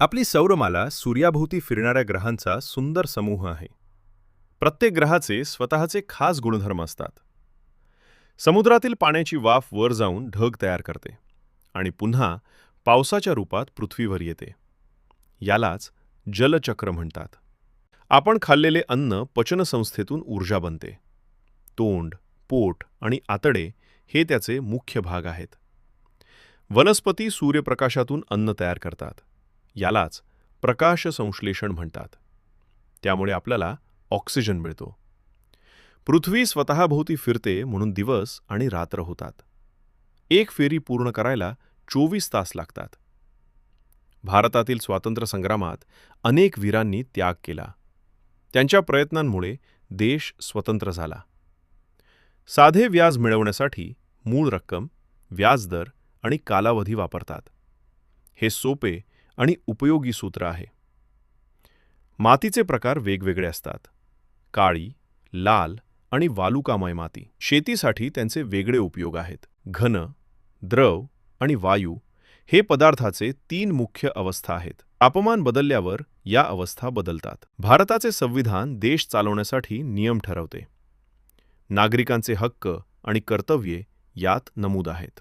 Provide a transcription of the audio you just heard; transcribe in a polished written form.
आपली सौरमाला सूर्याभोवती फिरणाऱ्या ग्रहांचा सुंदर समूह आहे. प्रत्येक ग्रहाचे स्वतःचे खास गुणधर्म असतात. समुद्रातील पाण्याची वाफ वर जाऊन ढग तयार करते आणि पुन्हा पावसाच्या रूपात पृथ्वीवर येते. यालाच जलचक्र म्हणतात. आपण खाल्लेले अन्न पचनसंस्थेतून ऊर्जा बनते. तोंड, पोट आणि आतडे हे त्याचे मुख्य भाग आहेत. वनस्पती सूर्यप्रकाशातून अन्न तयार करतात. यालाच प्रकाश संश्लेषण म्हणतात. त्यामुळे आपल्याला ऑक्सिजन मिळतो. पृथ्वी स्वतःभोवती फिरते म्हणून दिवस आणि रात्र होतात. एक फेरी पूर्ण करायला 24 तास लागतात. भारतातील स्वातंत्र्य संग्रामात अनेक वीरांनी त्याग केला. त्यांच्या प्रयत्नांमुळे देश स्वतंत्र झाला. साधे व्याज मिळवण्यासाठी मूळ रक्कम, व्याजदर आणि कालावधी वापरतात. हे सोपे आणि उपयोगी सूत्र आहे. मातीचे प्रकार वेगवेगळे असतात. काळी, लाल आणि वालुकामय माती. शेतीसाठी त्यांचे वेगळे उपयोग आहेत. घन, द्रव आणि वायू हे पदार्थाचे 3 मुख्य अवस्था आहेत. तापमान बदलल्यावर या अवस्था बदलतात. भारताचे संविधान देश चालवण्यासाठी नियम ठरवते. नागरिकांचे हक्क आणि कर्तव्ये यात नमूद आहेत.